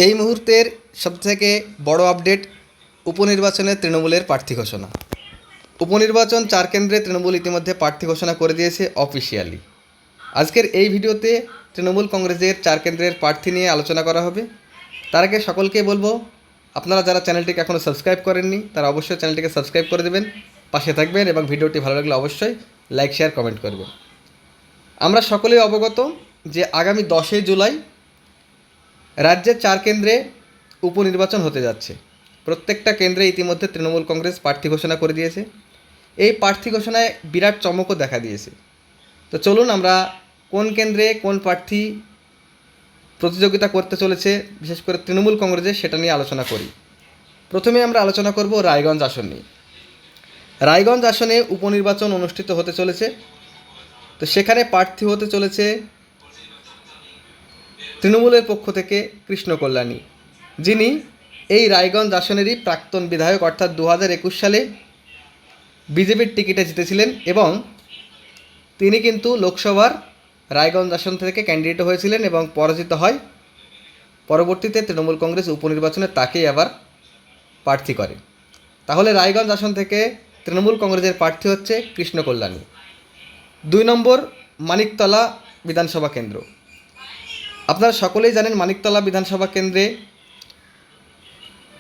এই মুহূর্তের সবথেকে বড় আপডেট উপনির্বাচনে তৃণমূলের প্রার্থী ঘোষণা। উপনির্বাচন 4 কেন্দ্রে তৃণমূল ইতিমধ্যে প্রার্থী ঘোষণা করে দিয়েছে অফিসিয়ালি। আজকের এই ভিডিওতে তৃণমূল কংগ্রেসের 4 কেন্দ্রের প্রার্থী নিয়ে আলোচনা করা হবে। তার আগে সকলকে বলবো, আপনারা যারা চ্যানেলটিকে এখনও সাবস্ক্রাইব করেননি তারা অবশ্যই চ্যানেলটিকে সাবস্ক্রাইব করে দেবেন, পাশে থাকবেন এবং ভিডিওটি ভালো লাগলে অবশ্যই লাইক শেয়ার কমেন্ট করবেন। আমরা সকলেই অবগত যে আগামী 10 জুলাই রাজ্যের 4 কেন্দ্রে উপনির্বাচন হতে যাচ্ছে। প্রত্যেকটা কেন্দ্রে ইতিমধ্যে তৃণমূল কংগ্রেস প্রার্থী ঘোষণা করে দিয়েছে। এই প্রার্থী ঘোষণায় বিরাট চমকও দেখা দিয়েছে। তো চলুন আমরা কোন কেন্দ্রে কোন প্রার্থী প্রতিযোগিতা করতে চলেছে, বিশেষ করে তৃণমূল কংগ্রেসের, সেটা নিয়ে আলোচনা করি। প্রথমে আমরা আলোচনা করব রায়গঞ্জ আসন নিয়ে। রায়গঞ্জ আসনে উপনির্বাচন অনুষ্ঠিত হতে চলেছে। তো সেখানে প্রার্থী হতে চলেছে তৃণমূলের পক্ষ থেকে কৃষ্ণ কল্যাণী, যিনি এই রায়গঞ্জ আসনেরই প্রাক্তন বিধায়ক, অর্থাৎ 2021 সালে বিজেপির টিকিটে জিতেছিলেন এবং তিনি কিন্তু লোকসভার রায়গঞ্জ আসন থেকে ক্যান্ডিডেট হয়েছিলেন এবং পরাজিত হয়। পরবর্তীতে তৃণমূল কংগ্রেস উপনির্বাচনে তাকেই আবার প্রার্থী করে। তাহলে রায়গঞ্জ আসন থেকে তৃণমূল কংগ্রেসের প্রার্থী হচ্ছে কৃষ্ণ কল্যাণী। 2 নম্বর মানিকতলা বিধানসভা কেন্দ্র। আপনারা সকলেই জানেন মানিকতলা বিধানসভা কেন্দ্রে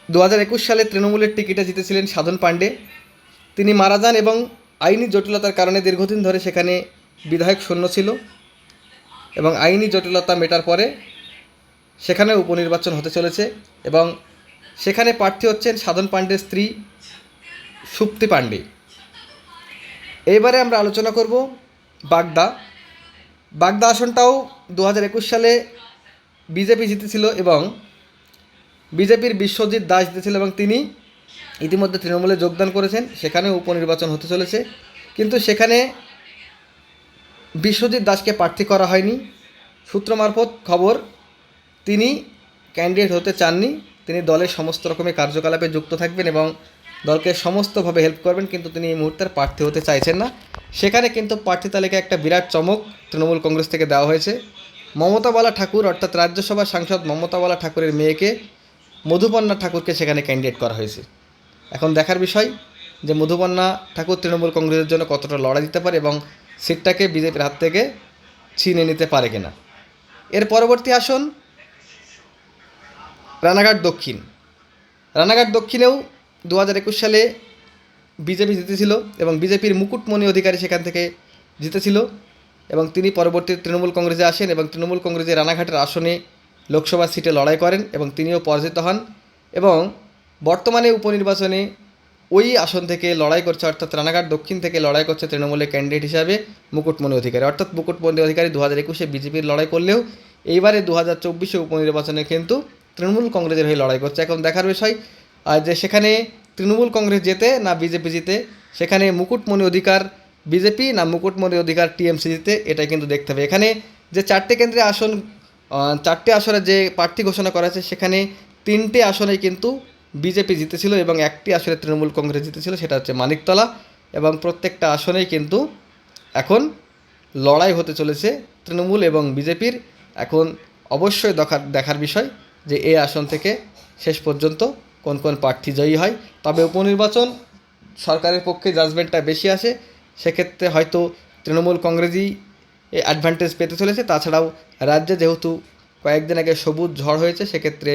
2021 সালে তৃণমূলের টিকিটে জিতেছিলেন সাধন পাণ্ডে। তিনি মারা যান এবং আইনি জটিলতার কারণে দীর্ঘদিন ধরে সেখানে বিধায়ক শূন্য ছিল এবং আইনি জটিলতা মেটার পরে সেখানে উপনির্বাচন হতে চলেছে এবং সেখানে প্রার্থী হচ্ছেন সাধন পাণ্ডের স্ত্রী সুপ্তি পাণ্ডে। এইবারে আমরা আলোচনা করব বাগদা আসনটাও 2021 সালে বিজেপি জিতেছিল এবং বিজেপির বিশ্বজিৎ দাস জিতেছিল এবং তিনি ইতিমধ্যে তৃণমূলে যোগদান করেছেন। সেখানে উপনির্বাচন হতে চলেছে, কিন্তু সেখানে বিশ্বজিৎ দাসকে প্রার্থী করা হয়নি। সূত্র মারফত খবর, তিনি ক্যান্ডিডেট হতে চাননি। তিনি দলের সমস্ত রকমের কার্যকলাপে যুক্ত থাকবেন এবং দলকে সমস্তভাবে হেল্প করবেন, কিন্তু তিনি এই মুহূর্তে প্রার্থী হতে চাইছেন না। সেখানে কিন্তু প্রার্থী তালিকায় একটা বিরাট চমক তৃণমূল কংগ্রেস থেকে দেওয়া হয়েছে। মমতা বালা ঠাকুর, অর্থাৎ রাজ্যসভার সাংসদ মমতা বালা ঠাকুরের মেয়েকে, মধুপর্ণা ঠাকুরকে সেখানে ক্যান্ডিডেট করা হয়েছে। এখন দেখার বিষয় যে মধুপর্ণা ঠাকুর তৃণমূল কংগ্রেসের জন্য কতটা লড়াই দিতে পারে এবং সিটটাকে বিজেপির হাত থেকে ছিনিয়ে নিতে পারে কিনা। এর পরবর্তী আসন রানাঘাট দক্ষিণেও 2021 সালে বিজেপি জিতেছিল এবং বিজেপির মুকুটমণি অধিকারী সেখান থেকে জিতেছিল এবং তিনি পরবর্তী তৃণমূল কংগ্রেসে আসেন এবং তৃণমূল কংগ্রেসের রানাঘাটের আসনে লোকসভা সিটে লড়াই করেন এবং তিনিও পরাজিত হন এবং বর্তমানে উপনির্বাচনে ওই আসন থেকে লড়াই করছে, অর্থাৎ রানাঘাট দক্ষিণ থেকে লড়াই করছে তৃণমূলের ক্যান্ডিডেট হিসাবে মুকুটমণি অধিকারী। অর্থাৎ মুকুটমণি অধিকারী 2021 বিজেপির লড়াই করলেও এইবারে 2024 উপনির্বাচনে কিন্তু তৃণমূল কংগ্রেসের হয়ে লড়াই করছে। এখন দেখার বিষয় যে সেখানে তৃণমূল কংগ্রেস জেতে না বিজেপি জিতে, সেখানে মুকুটমণি অধিকার বিজেপি না মুকুটমণি অধিকার টিএমসি জিতে, এটাই কিন্তু দেখতে হবে। এখানে যে 4টে কেন্দ্রে আসন, 4টে আসনে যে প্রার্থী ঘোষণা করা আছে, সেখানে 3টে আসনে কিন্তু বিজেপি জিতেছিল এবং 1টি আসনে তৃণমূল কংগ্রেস জিতেছিল, সেটা হচ্ছে মানিকতলা। এবং প্রত্যেকটা আসনেই কিন্তু এখন লড়াই হতে চলেছে তৃণমূল এবং বিজেপির। এখন অবশ্যই দেখার বিষয় যে এই আসন থেকে শেষ পর্যন্ত কোন কোন প্রার্থী জয়ী হয়। তবে উপনির্বাচন সরকারের পক্ষে জাজমেন্টটা বেশি আসে, সেক্ষেত্রে হয়তো তৃণমূল কংগ্রেসই অ্যাডভান্টেজ পেতে চলেছে। তাছাড়াও রাজ্যে যেহেতু কয়েকদিন আগে সবুজ ঝড় হয়েছে, সেক্ষেত্রে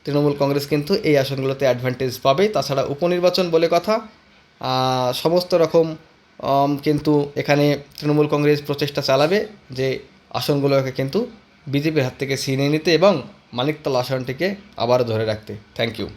তৃণমূল কংগ্রেস কিন্তু এই আসনগুলোতে অ্যাডভান্টেজ পাবে। তাছাড়া উপনির্বাচন বলে কথা, সমস্ত রকম কিন্তু এখানে তৃণমূল কংগ্রেস প্রচেষ্টা চালাবে যে আসনগুলোকে কিন্তু বিজেপির হাত থেকে ছিনিয়ে নিতে এবং মানিকতলা আসনটিকে আবার ধরে রাখতে। Thank you.